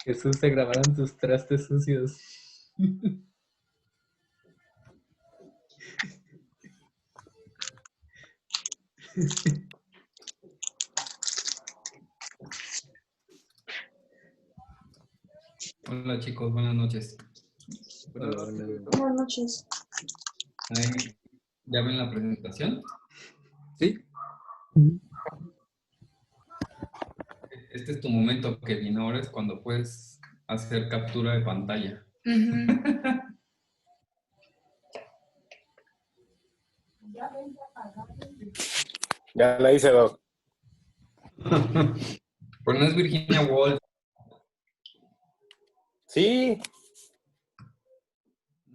Jesús, se grabaron tus trastes sucios. Hola chicos, buenas noches. Hola, buenas noches. Buenas noches. Ahí, ¿ya ven la presentación? ¿Sí? Este es tu momento, Kevin. Ahora es cuando puedes hacer captura de pantalla. Ya la hice, Doc. Pero no es Virginia Woolf. Sí,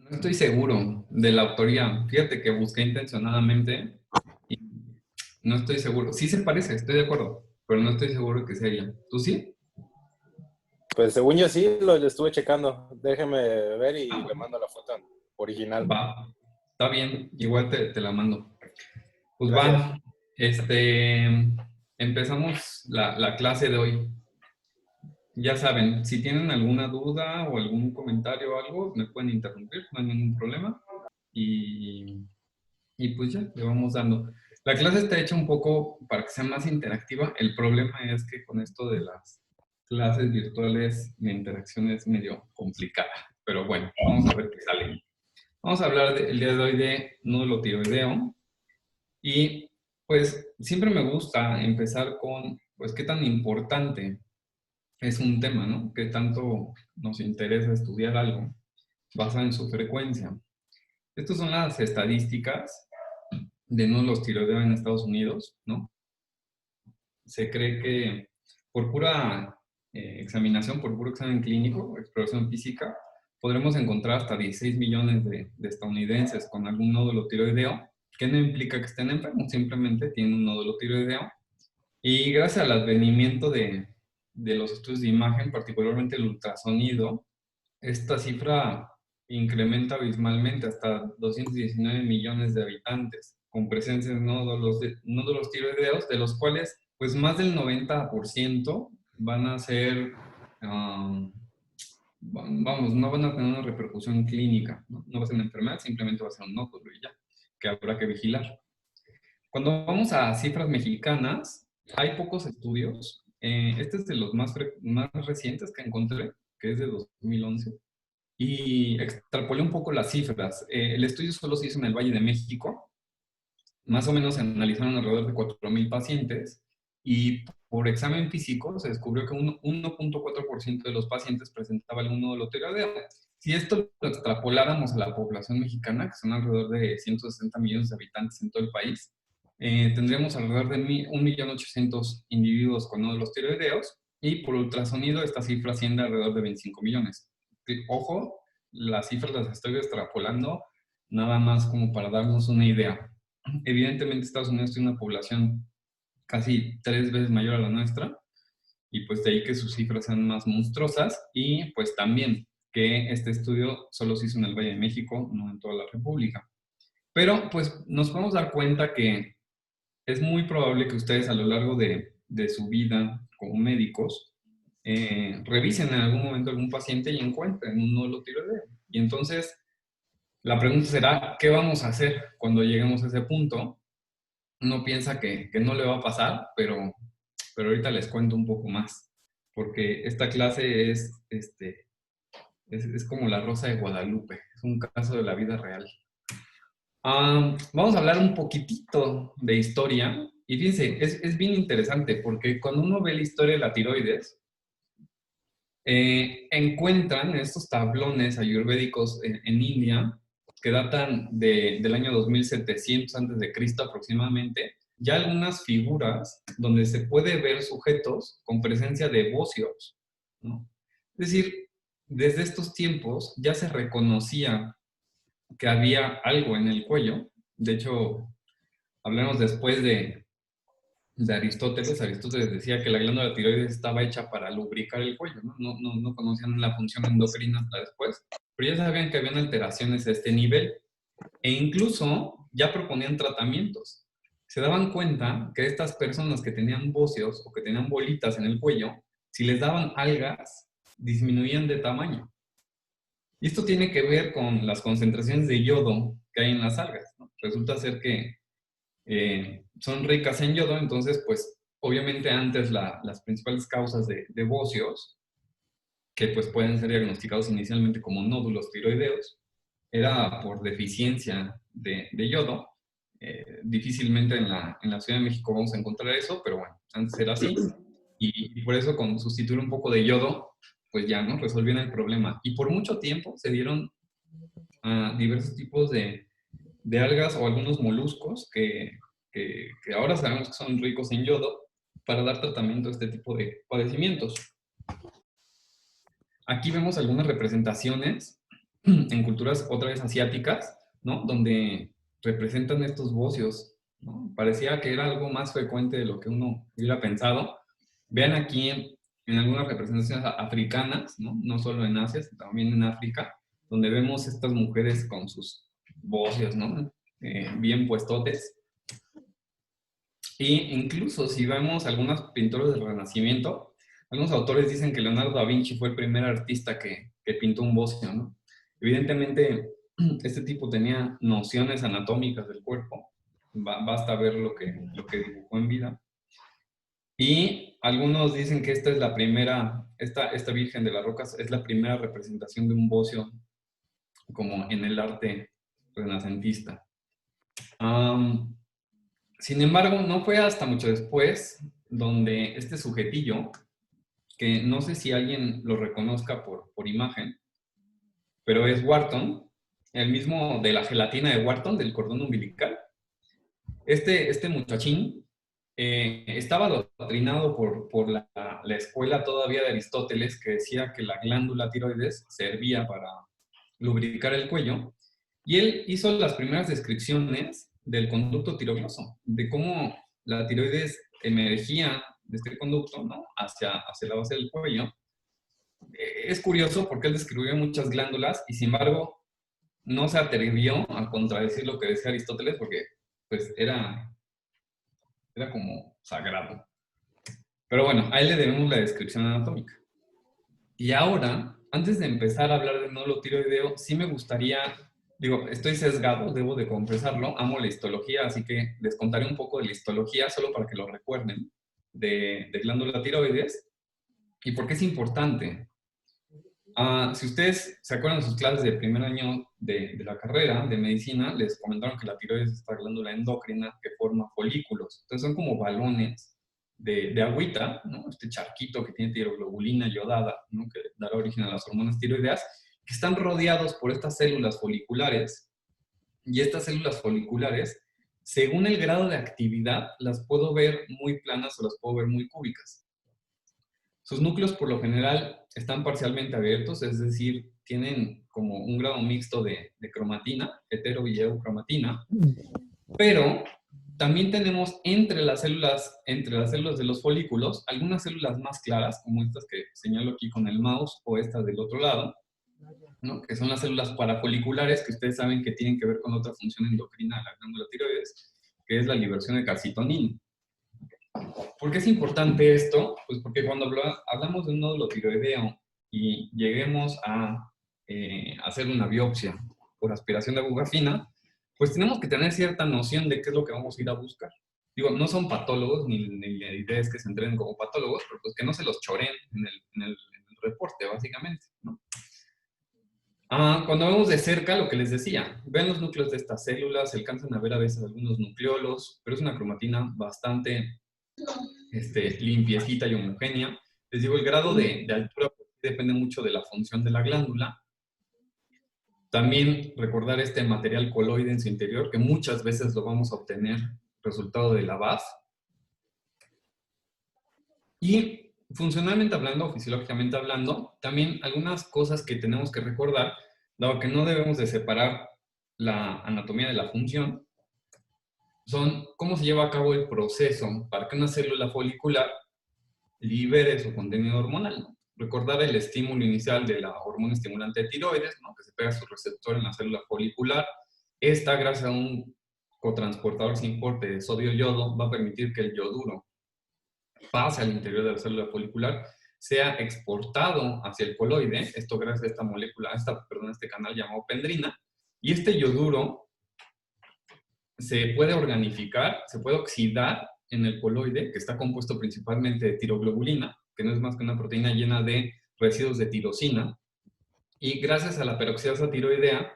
No estoy seguro de la autoría. Fíjate que busqué intencionadamente y no estoy seguro. Sí se parece, estoy de acuerdo, pero no estoy seguro que sea ella. ¿Tú sí? pues según yo sí, lo estuve checando. Déjeme ver y le mando la foto original. Va, está bien. Igual te la mando. Pues Gracias. va, empezamos la clase de hoy. Ya saben, si tienen alguna duda o algún comentario o algo, me pueden interrumpir, no hay ningún problema. Y, y pues ya, le vamos dando. La clase está hecha un poco para que sea más interactiva. El problema es que con esto de las clases virtuales, la interacción es medio complicada. Pero bueno, vamos a ver qué sale. Vamos a hablar el día de hoy de nódulo tiroideo. Y pues siempre me gusta empezar con, pues, qué tan importante es un tema, ¿no? ¿Qué tanto nos interesa estudiar algo basado en su frecuencia? Estas son las estadísticas de nódulos tiroideo en Estados Unidos, ¿no? Se cree que por pura examinación, por puro examen clínico, exploración física, podremos encontrar hasta 16 millones de estadounidenses con algún nódulo tiroideo, que no implica que estén enfermos, simplemente tienen un nódulo tiroideo. Y gracias al advenimiento de los estudios de imagen, particularmente el ultrasonido, esta cifra incrementa abismalmente hasta 219 millones de habitantes con presencia de nódulos tiroideos, de los cuales pues más del 90% van a ser, vamos, no van a tener una repercusión clínica, ¿no? No va a ser una enfermedad, simplemente va a ser un nódulo y ya, que habrá que vigilar. Cuando vamos a cifras mexicanas, hay pocos estudios. Este es de los más recientes que encontré, que es de 2011. Y extrapolé un poco las cifras. El estudio solo se hizo en el Valle de México. Más o menos se analizaron alrededor de 4,000 pacientes y por examen físico se descubrió que un 1,4% de los pacientes presentaba algún nódulo tiroideo. Si esto lo extrapoláramos a la población mexicana, que son alrededor de 160 millones de habitantes en todo el país, tendríamos alrededor de 1.800.000 individuos con nódulos tiroideos y por ultrasonido esta cifra asciende a alrededor de 25 millones. Ojo, las cifras las estoy extrapolando nada más como para darnos una idea. Evidentemente Estados Unidos tiene una población casi 3 veces mayor a la nuestra y pues de ahí que sus cifras sean más monstruosas y pues también que este estudio solo se hizo en el Valle de México, no en toda la República. Pero pues nos podemos dar cuenta que es muy probable que ustedes a lo largo de su vida como médicos revisen en algún momento algún paciente y encuentren un nódulo tiroideo. Y entonces la pregunta será, ¿qué vamos a hacer cuando lleguemos a ese punto? Uno piensa que no le va a pasar, pero ahorita les cuento un poco más, porque esta clase es como la Rosa de Guadalupe, es un caso de la vida real. Vamos a hablar un poquitito de historia, y fíjense, es bien interesante, porque cuando uno ve la historia de la tiroides, encuentran estos tablones ayurvédicos en India, que datan del año 2700 antes de Cristo aproximadamente, ya algunas figuras donde se puede ver sujetos con presencia de bóceos, ¿no? Es decir, desde estos tiempos ya se reconocía que había algo en el cuello. De hecho, hablemos después de Aristóteles. Aristóteles decía que la glándula tiroides estaba hecha para lubricar el cuello, ¿no? No conocían la función endocrina hasta después, pero ya sabían que habían alteraciones a este nivel e incluso ya proponían tratamientos. Se daban cuenta que estas personas que tenían bóceos o que tenían bolitas en el cuello, si les daban algas, disminuían de tamaño. Y esto tiene que ver con las concentraciones de yodo que hay en las algas, ¿no? Resulta ser que son ricas en yodo, entonces, pues, obviamente antes las principales causas de bocios, que pues pueden ser diagnosticados inicialmente como nódulos tiroideos, era por deficiencia de yodo. Difícilmente en la Ciudad de México vamos a encontrar eso, pero bueno, antes era así. Y por eso con sustituir un poco de yodo, pues ya, ¿no? Resolvían el problema. Y por mucho tiempo se dieron diversos tipos de algas o algunos moluscos que ahora sabemos que son ricos en yodo para dar tratamiento a este tipo de padecimientos. Aquí vemos algunas representaciones en culturas otra vez asiáticas, ¿no? Donde representan estos bocios, ¿no? Parecía que era algo más frecuente de lo que uno hubiera pensado. Vean aquí en algunas representaciones africanas, ¿no? No solo en Asia, sino también en África, donde vemos estas mujeres con sus bocios, ¿no? Bien puestotes. Y incluso si vemos algunos pintores del Renacimiento, algunos autores dicen que Leonardo da Vinci fue el primer artista que pintó un bocio, ¿no? Evidentemente, este tipo tenía nociones anatómicas del cuerpo. Basta ver lo que dibujó en vida. Y algunos dicen que esta es la primera, esta Virgen de las Rocas es la primera representación de un bocio como en el arte renacentista. Sin embargo, no fue hasta mucho después donde este sujetillo, que no sé si alguien lo reconozca por imagen, pero es Wharton, el mismo de la gelatina de Wharton, del cordón umbilical. Este muchachín estaba adoctrinado por la escuela todavía de Aristóteles, que decía que la glándula tiroides servía para lubricar el cuello, y él hizo las primeras descripciones del conducto tiroidoso, de cómo la tiroides emergía de este conducto, ¿no? hacia la base del cuello. Es curioso porque él describió muchas glándulas y sin embargo no se atrevió a contradecir lo que decía Aristóteles porque pues era como sagrado. Pero bueno, a él le debemos la descripción anatómica. Y ahora, antes de empezar a hablar del nódulo tiroideo, sí me gustaría, digo, estoy sesgado, debo de confesarlo, amo la histología, así que les contaré un poco de la histología solo para que lo recuerden, de glándula tiroides y por qué es importante. Si ustedes se acuerdan de sus clases de primer año de la carrera de medicina, les comentaron que la tiroides es esta glándula endocrina que forma folículos. Entonces son como balones de agüita, ¿no? Este charquito que tiene tiroglobulina yodada, ¿no? Que dará origen a las hormonas tiroideas, que están rodeados por estas células foliculares. Y estas células foliculares, según el grado de actividad, las puedo ver muy planas o las puedo ver muy cúbicas. Sus núcleos por lo general están parcialmente abiertos, es decir, tienen como un grado mixto de cromatina, hetero y eucromatina, pero también tenemos entre las células de los folículos algunas células más claras, como estas que señalo aquí con el mouse o estas del otro lado, ¿no? Que son las células parafoliculares, que ustedes saben que tienen que ver con otra función endocrina de la glándula tiroides, que es la liberación de calcitonina. ¿Por qué es importante esto? Pues porque cuando hablamos de un nódulo tiroideo y lleguemos a hacer una biopsia por aspiración de aguja fina, pues tenemos que tener cierta noción de qué es lo que vamos a ir a buscar. Digo, no son patólogos, ni la idea es que se entrenen como patólogos, pero pues que no se los choreen en el reporte, básicamente, ¿no? Cuando vemos de cerca, lo que les decía, ven los núcleos de estas células, se alcanzan a ver a veces algunos nucleolos, pero es una cromatina bastante limpiecita y homogénea. Les digo, el grado de altura depende mucho de la función de la glándula. También recordar este material coloide en su interior, que muchas veces lo vamos a obtener resultado de la BAF. Y funcionalmente hablando, fisiológicamente hablando, también algunas cosas que tenemos que recordar, dado que no debemos de separar la anatomía de la función, son cómo se lleva a cabo el proceso para que una célula folicular libere su contenido hormonal, ¿no? Recordar el estímulo inicial de la hormona estimulante de tiroides, ¿no? Que se pega a su receptor en la célula folicular. Esta, gracias a un cotransportador sin corte de sodio-yodo, va a permitir que el yoduro pase al interior de la célula folicular, sea exportado hacia el coloide, esto gracias a esta molécula, este canal llamado pendrina, y este yoduro se puede organificar, se puede oxidar en el coloide, que está compuesto principalmente de tiroglobulina, que no es más que una proteína llena de residuos de tirosina, y gracias a la peroxidasa tiroidea,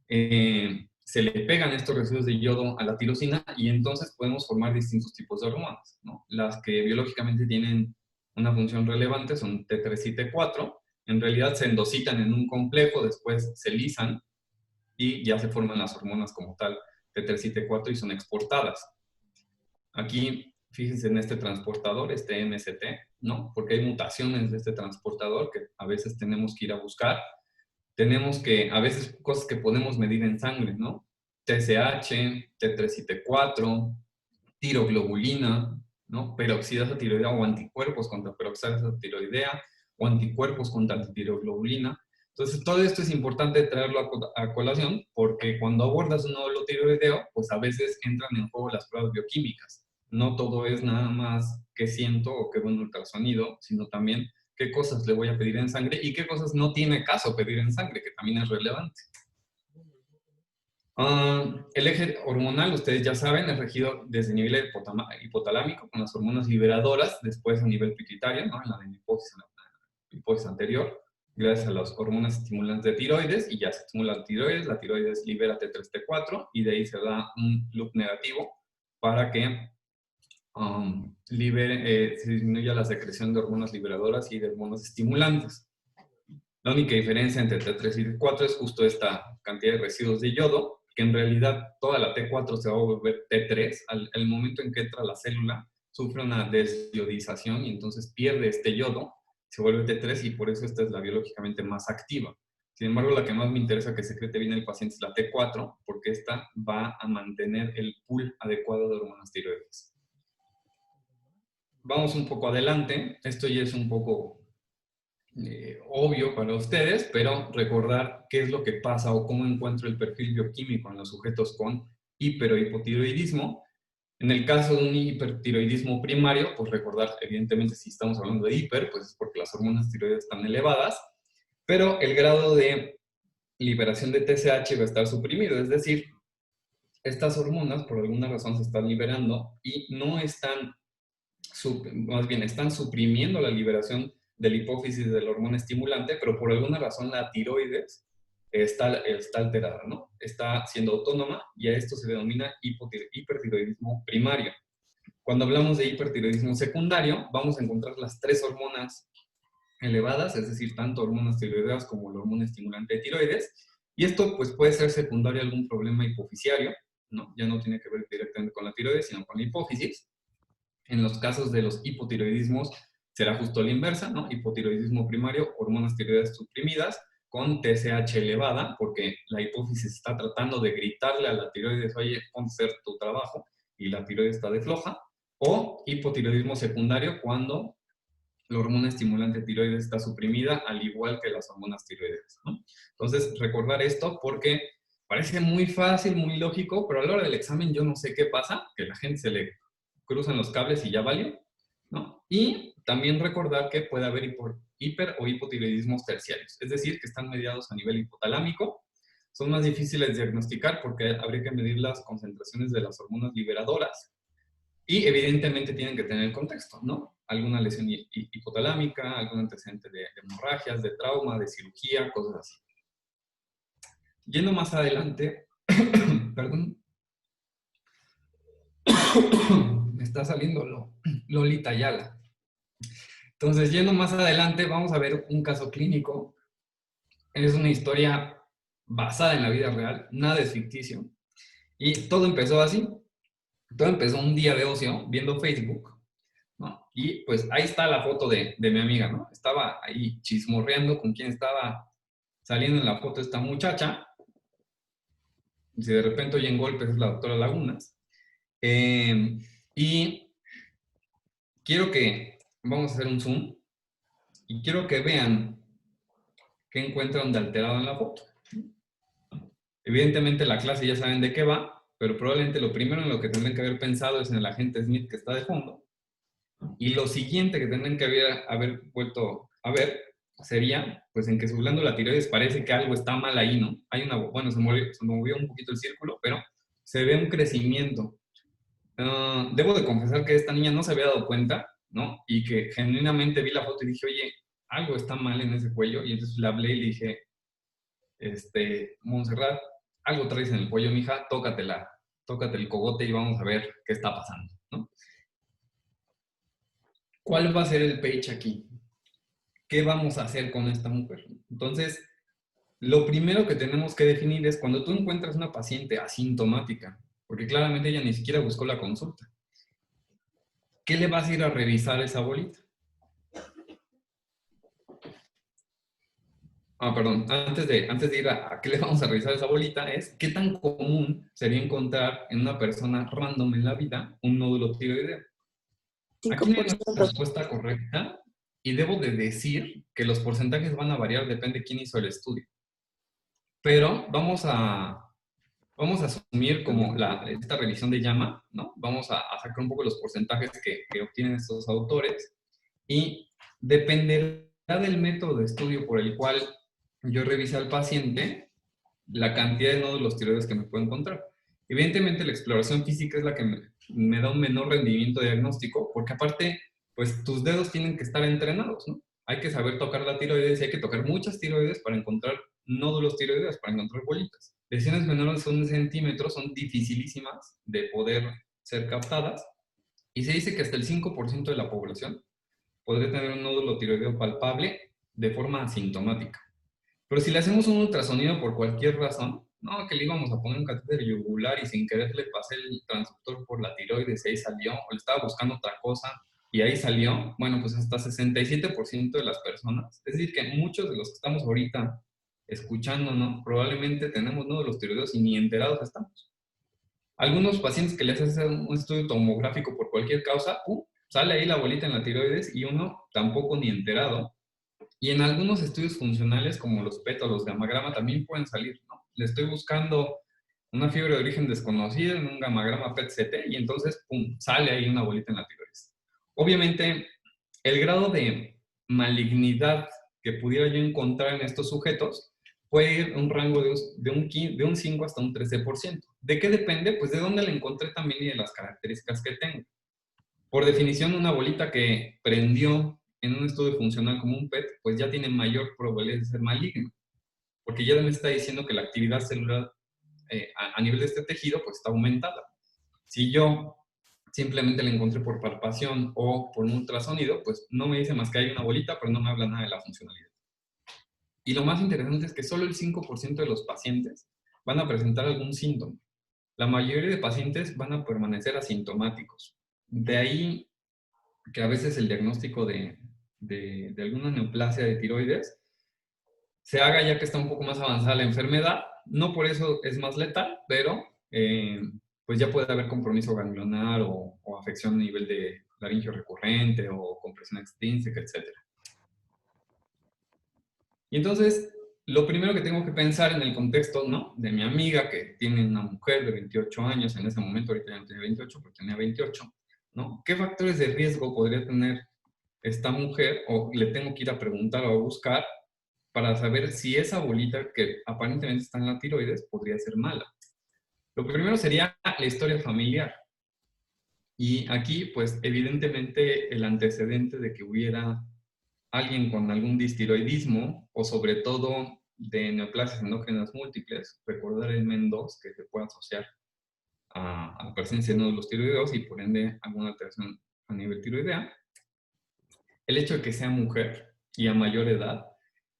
se le pegan estos residuos de yodo a la tirosina y entonces podemos formar distintos tipos de hormonas, ¿no? Las que biológicamente tienen una función relevante son T3 y T4. En realidad se endocitan en un complejo, después se lisan y ya se forman las hormonas como tal, T3 y T4, y son exportadas. Aquí, fíjense en este transportador, este MST, ¿no? Porque hay mutaciones de este transportador que a veces tenemos que ir a buscar. Tenemos que, a veces, cosas que podemos medir en sangre, ¿no? TSH, T3 y T4, tiroglobulina, ¿no? Peroxidasa tiroidea o anticuerpos contra peroxidasa tiroidea o anticuerpos contra antitiroglobulina. Entonces, todo esto es importante traerlo a colación porque cuando abordas un nódulo tiroideo, pues a veces entran en juego las pruebas bioquímicas. No todo es nada más qué siento o qué veo en ultrasonido, sino también qué cosas le voy a pedir en sangre y qué cosas no tiene caso pedir en sangre, que también es relevante. El eje hormonal, ustedes ya saben, es regido desde el nivel hipotalámico con las hormonas liberadoras, después a nivel pituitario, ¿no? En la hipófisis anterior, gracias a las hormonas estimulantes de tiroides, y ya se estimula la tiroides libera T3, T4, y de ahí se da un loop negativo para que se disminuya la secreción de hormonas liberadoras y de hormonas estimulantes. La única diferencia entre T3 y T4 es justo esta cantidad de residuos de yodo, que en realidad toda la T4 se va a volver T3. Al momento en que entra la célula, sufre una desyodización y entonces pierde este yodo, se vuelve T3 y por eso esta es la biológicamente más activa. Sin embargo, la que más me interesa que secrete bien el paciente es la T4, porque esta va a mantener el pool adecuado de hormonas tiroides. Vamos un poco adelante. Esto ya es un poco obvio para ustedes, pero recordar qué es lo que pasa o cómo encuentro el perfil bioquímico en los sujetos con hiper o hipotiroidismo. En el caso de un hipertiroidismo primario, pues recordar, evidentemente, si estamos hablando de hiper, pues es porque las hormonas tiroides están elevadas, pero el grado de liberación de TSH va a estar suprimido, es decir, estas hormonas por alguna razón se están liberando y no están, más bien están suprimiendo la liberación de la hipófisis de la hormona estimulante, pero por alguna razón la tiroides está alterada, ¿no? Está siendo autónoma y a esto se denomina hipertiroidismo primario. Cuando hablamos de hipertiroidismo secundario, vamos a encontrar las tres hormonas elevadas, es decir, tanto hormonas tiroideas como la hormona estimulante de tiroides, y esto pues puede ser secundario a algún problema hipofisiario, ¿no? Ya no tiene que ver directamente con la tiroides, sino con la hipófisis. En los casos de los hipotiroidismos será justo la inversa, ¿no? Hipotiroidismo primario, hormonas tiroides suprimidas con TSH elevada, porque la hipófisis está tratando de gritarle a la tiroides, oye, ponte a hacer tu trabajo, y la tiroides está de floja. O hipotiroidismo secundario, cuando la hormona estimulante tiroides está suprimida, al igual que las hormonas tiroides, ¿no? Entonces, recordar esto porque parece muy fácil, muy lógico, pero a la hora del examen yo no sé qué pasa, que la gente se le cruzan los cables y ya valió, ¿no? Y también recordar que puede haber hiper o hipotiroidismos terciarios, es decir, que están mediados a nivel hipotalámico. Son más difíciles de diagnosticar porque habría que medir las concentraciones de las hormonas liberadoras y evidentemente tienen que tener el contexto, ¿no? Alguna lesión hipotalámica, algún antecedente de hemorragias, de trauma, de cirugía, cosas así. Yendo más adelante, perdón, me está saliendo Lolita Ayala. Entonces, yendo más adelante, vamos a ver un caso clínico. Es una historia basada en la vida real, nada es ficticio. Y todo empezó así. Todo empezó un día de ocio, viendo Facebook, ¿no? Y pues ahí está la foto de mi amiga, ¿no? Estaba ahí chismorreando con quién estaba saliendo en la foto esta muchacha. Y si de repente oyen golpes es la doctora Lagunas. Y quiero que, vamos a hacer un zoom, y quiero que vean qué encuentran de alterado en la foto. Evidentemente la clase ya saben de qué va, pero probablemente lo primero en lo que tendrían que haber pensado es en el agente Smith que está de fondo. Y lo siguiente que tendrían que haber vuelto a ver sería, pues, en que su glándula tiroides parece que algo está mal ahí, ¿no? Hay una, bueno, se movió un poquito el círculo, pero se ve un crecimiento. Debo de confesar que esta niña no se había dado cuenta, ¿no? Y que genuinamente vi la foto y dije, oye, algo está mal en ese cuello. Y entonces le hablé y le dije, Montserrat, algo traes en el cuello, mija, tócate el cogote y vamos a ver qué está pasando, ¿no? ¿Cuál va a ser el page aquí? ¿Qué vamos a hacer con esta mujer? Entonces, lo primero que tenemos que definir es cuando tú encuentras una paciente asintomática, porque claramente ella ni siquiera buscó la consulta, ¿qué le vas a ir a revisar a esa bolita? Perdón, antes de ir a qué le vamos a revisar a esa bolita es qué tan común sería encontrar en una persona random en la vida un nódulo tiroideo. Aquí no hay una 5%. respuesta correcta y debo de decir que los porcentajes van a variar, depende de quién hizo el estudio. Pero vamos a asumir como esta revisión de llama, ¿no? Vamos a sacar un poco los porcentajes que obtienen estos autores y dependerá del método de estudio por el cual yo revise al paciente la cantidad de nódulos tiroides que me puedo encontrar. Evidentemente la exploración física es la que me da un menor rendimiento diagnóstico, porque aparte, pues tus dedos tienen que estar entrenados, ¿no? Hay que saber tocar la tiroides y hay que tocar muchas tiroides para encontrar nódulos tiroides, para encontrar bolitas. Lesiones menores de 1 centímetro son dificilísimas de poder ser captadas y se dice que hasta el 5% de la población podría tener un nódulo tiroideo palpable de forma asintomática. Pero si le hacemos un ultrasonido por cualquier razón, no, que le íbamos a poner un catéter yugular y sin querer le pasé el transductor por la tiroides y ahí salió, o le estaba buscando otra cosa y ahí salió, bueno, pues hasta 67% de las personas, es decir, que muchos de los que estamos ahorita escuchando, ¿no? Probablemente tenemos nódulos tiroideos y ni enterados estamos. Algunos pacientes que les hacen un estudio tomográfico por cualquier causa, sale ahí la bolita en la tiroides y uno tampoco ni enterado. Y en algunos estudios funcionales, como los PET o los gamagrama, también pueden salir, ¿no? Le estoy buscando una fiebre de origen desconocido en un gamagrama PET-CT y entonces, pum, sale ahí una bolita en la tiroides. Obviamente, el grado de malignidad que pudiera yo encontrar en estos sujetos puede ir a un rango de un 5 hasta un 13%. ¿De qué depende? Pues de dónde la encontré también y de las características que tengo. Por definición, una bolita que prendió en un estudio funcional como un PET, pues ya tiene mayor probabilidad de ser maligno, porque ya me está diciendo que la actividad celular a nivel de este tejido pues está aumentada. Si yo simplemente la encontré por palpación o por un ultrasonido, pues no me dice más que hay una bolita, pero no me habla nada de la funcionalidad. Y lo más interesante es que solo el 5% de los pacientes van a presentar algún síntoma. La mayoría de pacientes van a permanecer asintomáticos. De ahí que a veces el diagnóstico de alguna neoplasia de tiroides se haga ya que está un poco más avanzada la enfermedad. No por eso es más letal, pero pues ya puede haber compromiso ganglionar o afección a nivel de laringio recurrente o compresión extrínseca, etc. Y entonces, lo primero que tengo que pensar en el contexto, ¿no?, de mi amiga que tiene una mujer de 28 años, en ese momento ahorita ya no tiene 28, pero tenía 28, ¿no? ¿Qué factores de riesgo podría tener esta mujer o le tengo que ir a preguntar o a buscar para saber si esa bolita que aparentemente está en la tiroides podría ser mala? Lo primero sería la historia familiar. Y aquí, pues, evidentemente el antecedente de que hubiera alguien con algún distiroidismo o sobre todo de neoplasias endógenas múltiples, recordar el MEN2 que se puede asociar a la presencia de nódulos tiroideos y por ende alguna alteración a nivel tiroidea. El hecho de que sea mujer y a mayor edad,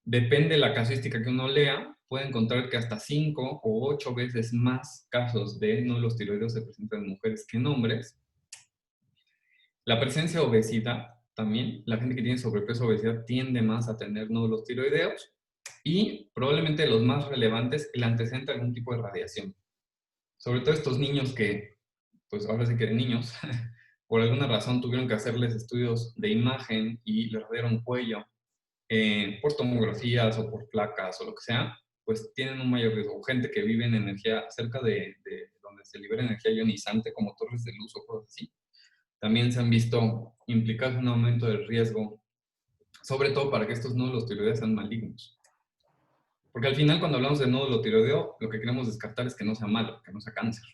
depende de la casuística que uno lea, puede encontrar que hasta 5 o 8 veces más casos de nódulos tiroideos se presentan en mujeres que en hombres. La presencia de obesidad también, la gente que tiene sobrepeso o obesidad tiende más a tener nódulos tiroideos y probablemente los más relevantes, el antecedente de algún tipo de radiación. Sobre todo estos niños que, pues ahora sí que eran niños, por alguna razón tuvieron que hacerles estudios de imagen y les radiaron cuello por tomografías o por placas o lo que sea, pues tienen un mayor riesgo. Gente que vive en energía cerca de donde se libera energía ionizante como torres de luz o cosas así, también se han visto implicar un aumento del riesgo, sobre todo para que estos nódulos tiroideos sean malignos. Porque al final, cuando hablamos de nódulo tiroideo, lo que queremos descartar es que no sea malo, que no sea cáncer.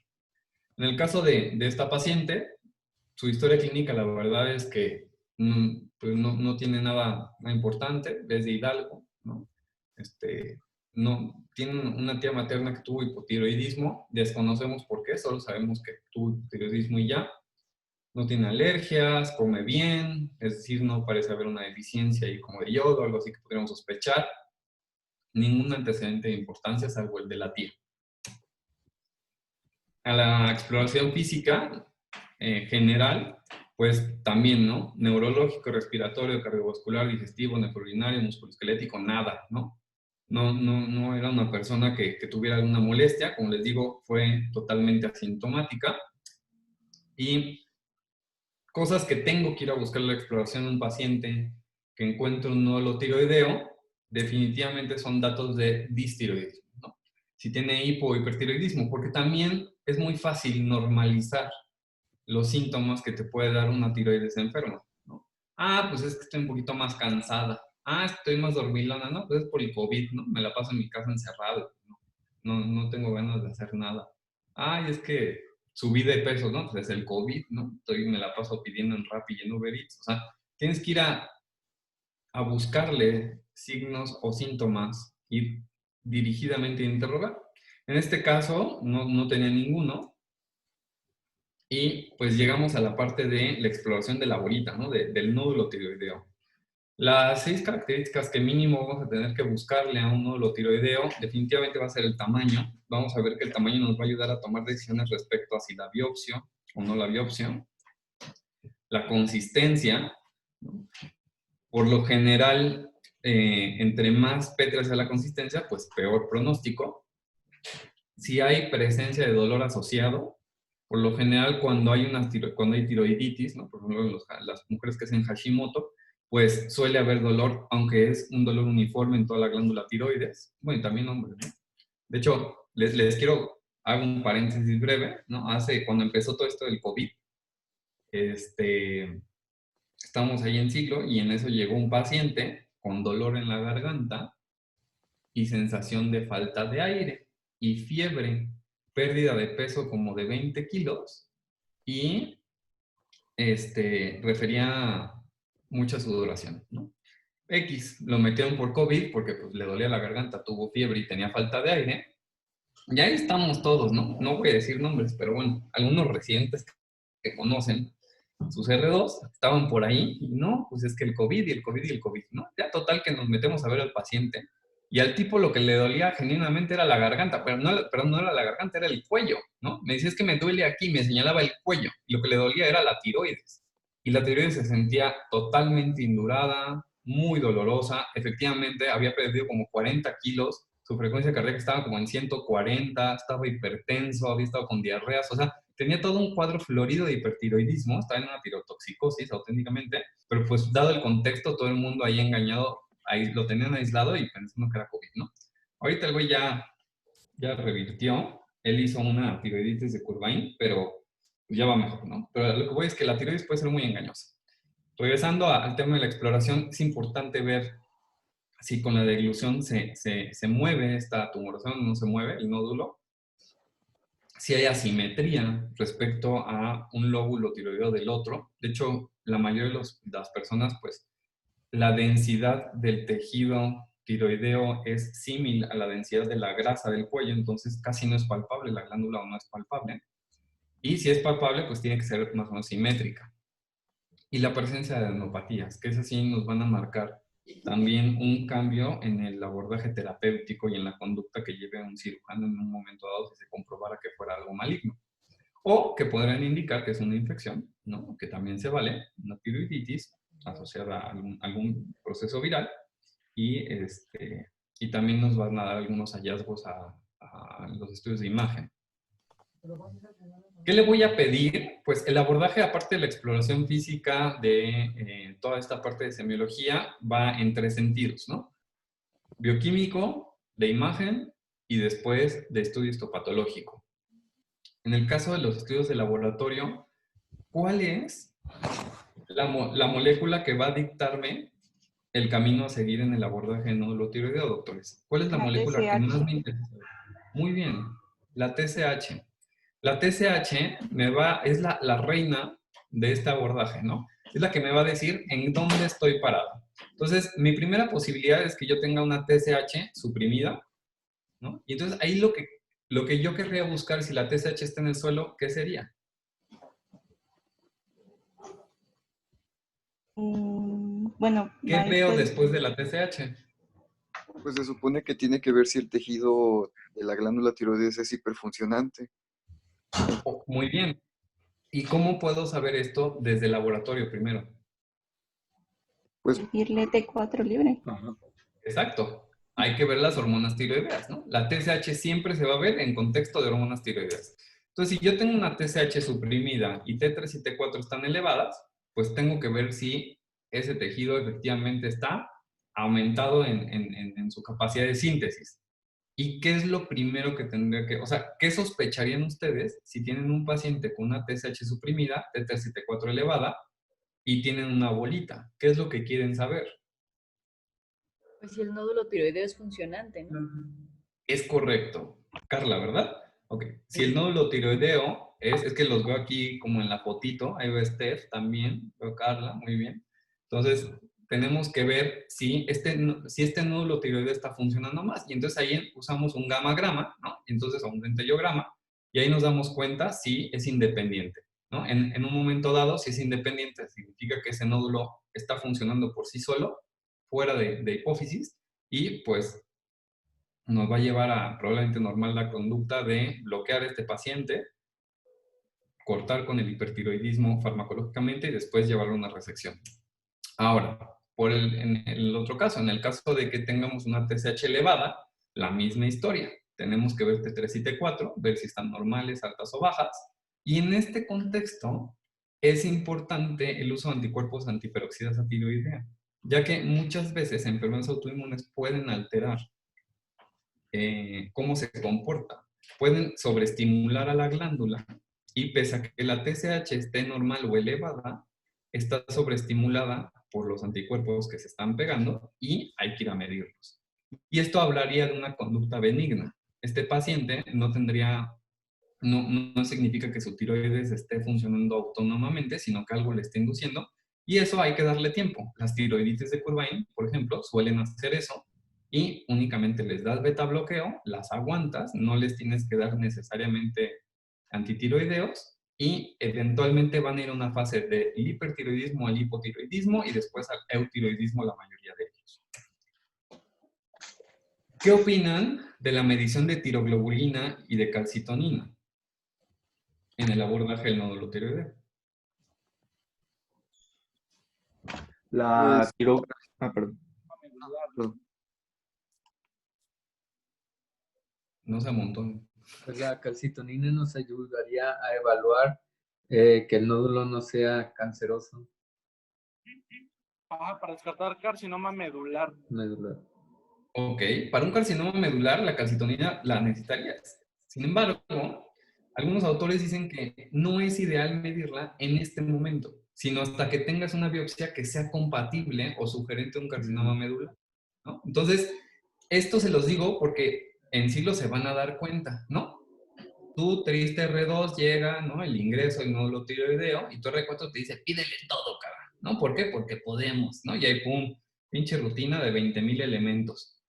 En el caso de esta paciente, su historia clínica, la verdad es que pues no tiene nada importante, es de Hidalgo, ¿no? No, tiene una tía materna que tuvo hipotiroidismo, desconocemos por qué, solo sabemos que tuvo hipotiroidismo y ya. No tiene alergias, come bien, es decir, no parece haber una deficiencia ahí como de yodo, algo así que podríamos sospechar. Ningún antecedente de importancia, salvo el de la tía. A la exploración física general, pues también, ¿no? Neurológico, respiratorio, cardiovascular, digestivo, nefrourinario, musculoesquelético, nada, ¿no? No era una persona que tuviera alguna molestia, como les digo, fue totalmente asintomática. Y cosas que tengo que ir a buscar la exploración de un paciente que encuentre un nódulo tiroideo, definitivamente son datos de distiroidismo, ¿no? Si tiene hipo o hipertiroidismo, porque también es muy fácil normalizar los síntomas que te puede dar una tiroides enferma, ¿no? Ah, pues es que estoy un poquito más cansada. Ah, estoy más dormilona, ¿no? Pues es por el COVID, ¿no? Me la paso en mi casa encerrado, no tengo ganas de hacer nada. Ay, es que subí de peso, ¿no? Pues es el COVID, ¿no? Me la paso pidiendo en Rappi y en Uber Eats. O sea, tienes que ir a buscarle signos o síntomas y dirigidamente interrogar. En este caso, no tenía ninguno. Y pues llegamos a la parte de la exploración de la bolita, ¿no? Del nódulo tiroideo. Las 6 características que mínimo vamos a tener que buscarle a un nódulo tiroideo definitivamente va a ser el tamaño. Vamos a ver que el tamaño nos va a ayudar a tomar decisiones respecto a si la biopsia o no la biopsia. La consistencia, ¿no? Por lo general, entre más pétrea sea la consistencia, pues peor pronóstico. Si hay presencia de dolor asociado, por lo general cuando hay tiroiditis, ¿no? Por ejemplo, las mujeres que hacen Hashimoto, pues suele haber dolor, aunque es un dolor uniforme en toda la glándula tiroides. Bueno, y también hombres, ¿no? De hecho, les quiero, hago un paréntesis breve, ¿no? Cuando empezó todo esto del COVID, estábamos ahí en ciclo y en eso llegó un paciente con dolor en la garganta y sensación de falta de aire y fiebre, pérdida de peso como de 20 kilos y refería mucha sudoración, ¿no? Lo metieron por COVID porque pues, le dolía la garganta, tuvo fiebre y tenía falta de aire. Y ahí estamos todos, ¿no? No voy a decir nombres, pero bueno, algunos residentes que conocen sus R2 estaban por ahí y no, pues es que el COVID y el COVID y el COVID, ¿no? Ya total que nos metemos a ver al paciente y al tipo lo que le dolía genuinamente era la garganta, pero no era la garganta, era el cuello, ¿no? Me decía, es que me duele aquí, me señalaba el cuello y lo que le dolía era la tiroides. Y la tiroides se sentía totalmente indurada, muy dolorosa, efectivamente había perdido como 40 kilos, su frecuencia cardíaca estaba como en 140, estaba hipertenso, había estado con diarreas, o sea, tenía todo un cuadro florido de hipertiroidismo, estaba en una tirotoxicosis auténticamente, pero pues dado el contexto, todo el mundo ahí engañado, ahí lo tenían aislado y pensando que era COVID, ¿no? Ahorita el güey ya revirtió, él hizo una tiroiditis de Curvain, pero ya va mejor, ¿no? Pero lo que voy es que la tiroides puede ser muy engañosa. Regresando al tema de la exploración, es importante ver si con la deglución se mueve esta tumoración o no se mueve el nódulo, si hay asimetría respecto a un lóbulo tiroideo del otro. De hecho, la mayoría de las personas, pues, la densidad del tejido tiroideo es similar a la densidad de la grasa del cuello, entonces casi no es palpable, la glándula no es palpable. Y si es palpable, pues tiene que ser más o menos simétrica. Y la presencia de adenopatías, que esas sí nos van a marcar también un cambio en el abordaje terapéutico y en la conducta que lleve a un cirujano en un momento dado si se comprobara que fuera algo maligno. O que podrían indicar que es una infección, ¿no? Que también se vale, una tiroiditis asociada a algún proceso viral y también nos van a dar algunos hallazgos a los estudios de imagen. ¿Qué le voy a pedir? Pues el abordaje, aparte de la exploración física de toda esta parte de semiología, va en 3 sentidos, ¿no? Bioquímico, de imagen y después de estudio histopatológico. En el caso de los estudios de laboratorio, ¿cuál es La molécula que va a dictarme el camino a seguir en el abordaje del nódulo tiroideo, doctores. ¿Cuál es la molécula que más me interesa? Muy bien, la TSH. La TSH es la reina de este abordaje, ¿no? Es la que me va a decir en dónde estoy parado. Entonces, mi primera posibilidad es que yo tenga una TSH suprimida, ¿no? Y entonces ahí lo que yo querría buscar, si la TSH está en el suelo, ¿qué sería? Bueno, ¿Qué veo después de la TSH? Pues se supone que tiene que ver si el tejido de la glándula tiroides es hiperfuncionante. Oh, muy bien. ¿Y cómo puedo saber esto desde el laboratorio primero? Pues Irle T4 libre. Ajá. Exacto. Hay que ver las hormonas tiroideas, ¿no? La TSH siempre se va a ver en contexto de hormonas tiroideas. Entonces, si yo tengo una TSH suprimida y T3 y T4 están elevadas, pues tengo que ver si ese tejido efectivamente está aumentado en su capacidad de síntesis. ¿Y qué es lo primero que tendría que, o sea, qué sospecharían ustedes si tienen un paciente con una TSH suprimida, T3 y T4 elevada, y tienen una bolita? ¿Qué es lo que quieren saber? Pues si el nódulo tiroideo es funcionante, ¿no? Es correcto. Carla, ¿verdad? Ok. Si el nódulo tiroideo es que los veo aquí como en la fotito, ahí veo Steph también, veo Carla, muy bien. Entonces, tenemos que ver si este nódulo tiroideo está funcionando más. Y entonces ahí usamos un gamagrama, ¿no? Y entonces o un centellograma, y ahí nos damos cuenta si es independiente, ¿no? En un momento dado, si es independiente, significa que ese nódulo está funcionando por sí solo, fuera de hipófisis, y pues nos va a llevar a probablemente normal la conducta de bloquear a este paciente, cortar con el hipertiroidismo farmacológicamente y después llevarlo a una resección. Ahora, en el otro caso, en el caso de que tengamos una TSH elevada, la misma historia. Tenemos que ver T3 y T4, ver si están normales, altas o bajas. Y en este contexto es importante el uso de anticuerpos antiperoxidasa tiroidea, ya que muchas veces enfermedades autoinmunes pueden alterar cómo se comporta. Pueden sobreestimular a la glándula y pese a que la TSH esté normal o elevada, está sobreestimulada por los anticuerpos que se están pegando y hay que ir a medirlos. Y esto hablaría de una conducta benigna. Este paciente no significa que su tiroides esté funcionando autónomamente, sino que algo le está induciendo y eso hay que darle tiempo. Las tiroiditis de Curvain, por ejemplo, suelen hacer eso y únicamente les das beta bloqueo, las aguantas, no les tienes que dar necesariamente antitiroideos y eventualmente van a ir a una fase de hipertiroidismo al hipotiroidismo y después al eutiroidismo la mayoría de ellos. ¿Qué opinan de la medición de tiroglobulina y de calcitonina en el abordaje del nódulo tiroideo? La tiro... Ah, perdón. No se amontone. Pues la calcitonina nos ayudaría a evaluar que el nódulo no sea canceroso. Para descartar carcinoma medular. Medular. Ok, para un carcinoma medular la calcitonina la necesitarías. Sin embargo, algunos autores dicen que no es ideal medirla en este momento, sino hasta que tengas una biopsia que sea compatible o sugerente a un carcinoma medular, ¿no? Entonces, esto se los digo porque en siglo se van a dar cuenta, ¿no? Tu triste R2 llega, ¿no? El ingreso, el nódulo tiroideo, y tu R4 te dice, pídele todo, cara, ¿no? ¿Por qué? Porque podemos, ¿no? Y ahí, pum, pinche rutina de 20,000 elementos.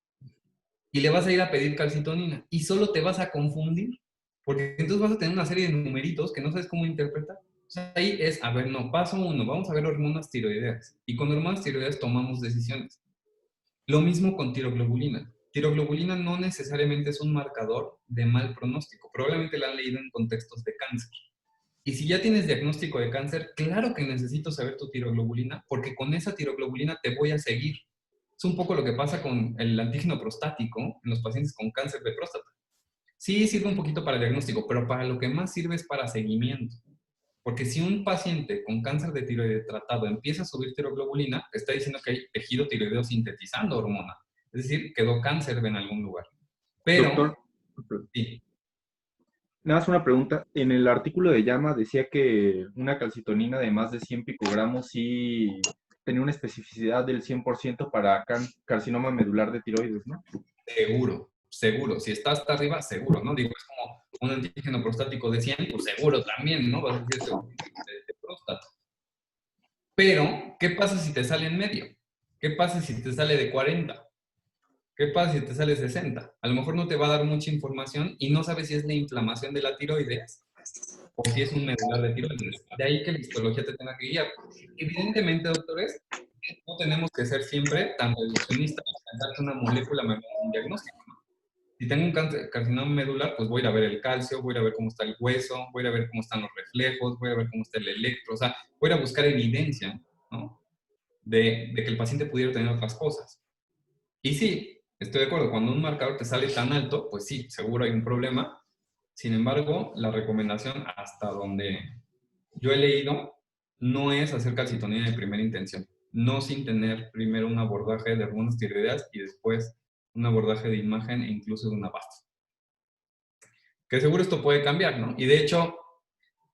Y le vas a ir a pedir calcitonina, y solo te vas a confundir, porque entonces vas a tener una serie de numeritos que no sabes cómo interpretar. O sea, ahí es, a ver, no, paso uno, vamos a ver hormonas tiroideas. Y con hormonas tiroideas tomamos decisiones. Lo mismo con tiroglobulina. Tiroglobulina no necesariamente es un marcador de mal pronóstico. Probablemente la han leído en contextos de cáncer. Y si ya tienes diagnóstico de cáncer, claro que necesito saber tu tiroglobulina, porque con esa tiroglobulina te voy a seguir. Es un poco lo que pasa con el antígeno prostático en los pacientes con cáncer de próstata. Sí sirve un poquito para el diagnóstico, pero para lo que más sirve es para seguimiento. Porque si un paciente con cáncer de tiroides tratado empieza a subir tiroglobulina, está diciendo que hay tejido tiroideo sintetizando hormona. Es decir, quedó cáncer en algún lugar. Pero, Doctor, sí. Nada más una pregunta. En el artículo de Llama decía que una calcitonina de más de 100 picogramos sí tenía una especificidad del 100% para carcinoma medular de tiroides, ¿no? Seguro, seguro. Si está hasta arriba, seguro, ¿no? Digo, es como un antígeno prostático de 100, pues seguro también, ¿no? Vas a decir seguro de próstata. Pero, ¿qué pasa si te sale en medio? ¿Qué pasa si te sale de 40? ¿Qué pasa si te sale 60? A lo mejor no te va a dar mucha información y no sabes si es la inflamación de la tiroides o si es un medular de tiroides. De ahí que la histología te tenga que guiar. Evidentemente, doctores, no tenemos que ser siempre tan reduccionistas para darte una molécula, un diagnóstico. Si tengo un carcinoma medular, pues voy a ir a ver el calcio, voy a ir a ver cómo está el hueso, voy a ir a ver cómo están los reflejos, voy a ver cómo está el electro, o sea, voy a ir a buscar evidencia, ¿no? de que el paciente pudiera tener otras cosas. Y sí, estoy de acuerdo, cuando un marcador te sale tan alto, pues sí, seguro hay un problema. Sin embargo, la recomendación hasta donde yo he leído no es hacer calcitonina de primera intención, no sin tener primero un abordaje de hormonas tiroideas y después un abordaje de imagen e incluso de una base. Que seguro esto puede cambiar, ¿no? Y de hecho,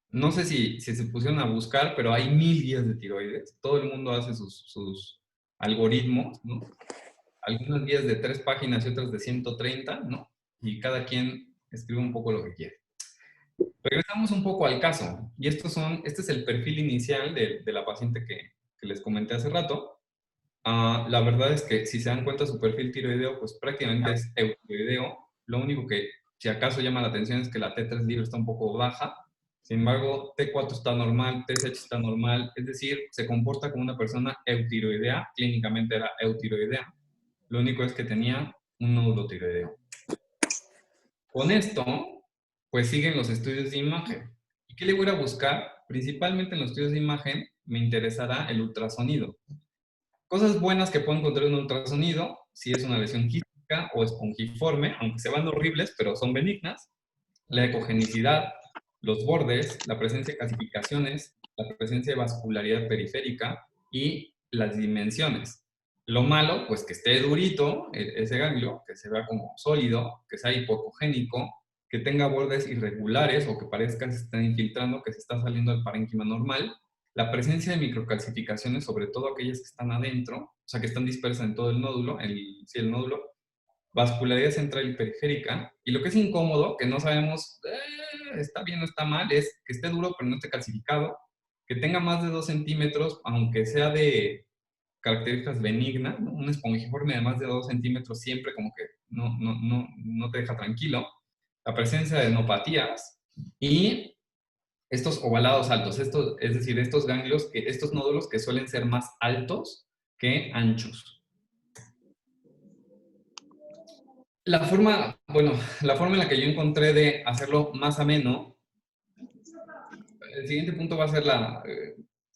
no sé si se pusieron a buscar, pero hay 1000 guías de tiroides. Todo el mundo hace sus algoritmos, ¿no? Algunas guías de 3 páginas y otras de 130, ¿no? Y cada quien escribe un poco lo que quiere. Regresamos un poco al caso. Y este es el perfil inicial de la paciente que les comenté hace rato. La verdad es que si se dan cuenta su perfil tiroideo, pues prácticamente es eutiroideo. Lo único que si acaso llama la atención es que la T3 libre está un poco baja. Sin embargo, T4 está normal, TSH está normal. Es decir, se comporta como una persona eutiroidea. Clínicamente era eutiroidea. Lo único es que tenía un nódulo tiroideo. Con esto, pues siguen los estudios de imagen. ¿Y qué le voy a buscar? Principalmente en los estudios de imagen me interesará el ultrasonido. Cosas buenas que puedo encontrar en un ultrasonido, si es una lesión quística o espongiforme, aunque se van horribles, pero son benignas. La ecogenicidad, los bordes, la presencia de calcificaciones, la presencia de vascularidad periférica y las dimensiones. Lo malo, pues que esté durito ese ganglio, que se vea como sólido, que sea hipocogénico, que tenga bordes irregulares o que parezca que se están infiltrando, que se está saliendo del parénquima normal. La presencia de microcalcificaciones, sobre todo aquellas que están adentro, o sea, que están dispersas en todo el nódulo, el nódulo, vascularidad central y periférica. Y lo que es incómodo, que no sabemos, está bien o está mal, es que esté duro pero no esté calcificado, que tenga más de 2 centímetros, aunque sea de características benignas, ¿no? Un espongiforme de más de 2 centímetros siempre como que no te deja tranquilo. La presencia de enopatías y estos ovalados altos, es decir, estos ganglios, estos nódulos que suelen ser más altos que anchos. La forma en la que yo encontré de hacerlo más ameno, el siguiente punto va a ser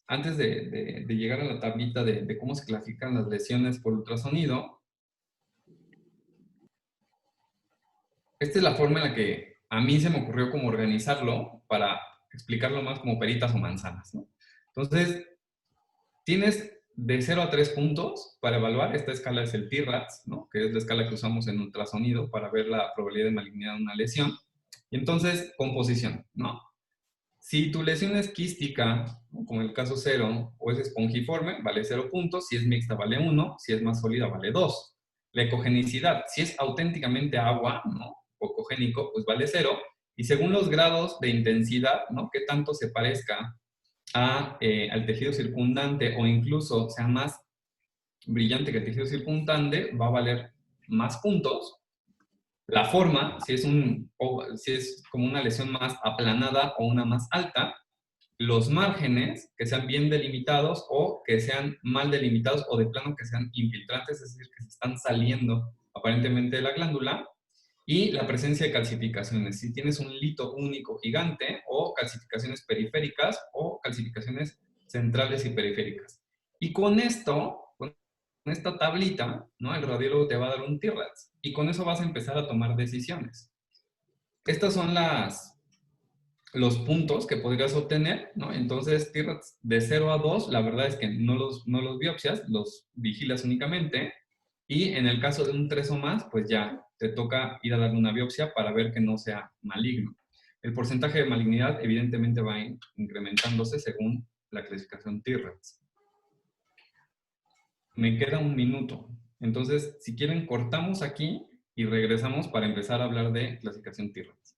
antes de llegar a la tablita de cómo se clasifican las lesiones por ultrasonido. Esta es la forma en la que a mí se me ocurrió como organizarlo para explicarlo más como peritas o manzanas, ¿no? Entonces, tienes de 0 a 3 puntos para evaluar. Esta escala es el T-RADS, ¿no? Que es la escala que usamos en ultrasonido para ver la probabilidad de malignidad de una lesión. Y entonces, composición, ¿no? Si tu lesión es quística, ¿no? Como en el caso 0, o es espongiforme, vale 0 puntos. Si es mixta, vale 1. Si es más sólida, vale 2. La ecogenicidad, si es auténticamente agua, ¿no? Ecogénico, pues vale 0. Y según los grados de intensidad, ¿no? Qué tanto se parezca al tejido circundante o incluso sea más brillante que el tejido circundante, va a valer más puntos. La forma, si es como una lesión más aplanada o una más alta. Los márgenes, que sean bien delimitados o que sean mal delimitados o de plano que sean infiltrantes, es decir, que se están saliendo aparentemente de la glándula. Y la presencia de calcificaciones, si tienes un lito único gigante o calcificaciones periféricas o calcificaciones centrales y periféricas. Y con esta tablita, ¿no? El radiólogo te va a dar un T-RADS y con eso vas a empezar a tomar decisiones. Estas son los puntos que podrías obtener, ¿no? Entonces, T-RADS de 0 a 2, la verdad es que no los biopsias, los vigilas únicamente. Y en el caso de un 3 o más, pues ya te toca ir a darle una biopsia para ver que no sea maligno. El porcentaje de malignidad evidentemente va incrementándose según la clasificación T-RADS. Me queda 1 minuto. Entonces, si quieren, cortamos aquí y regresamos para empezar a hablar de clasificación T-RADS.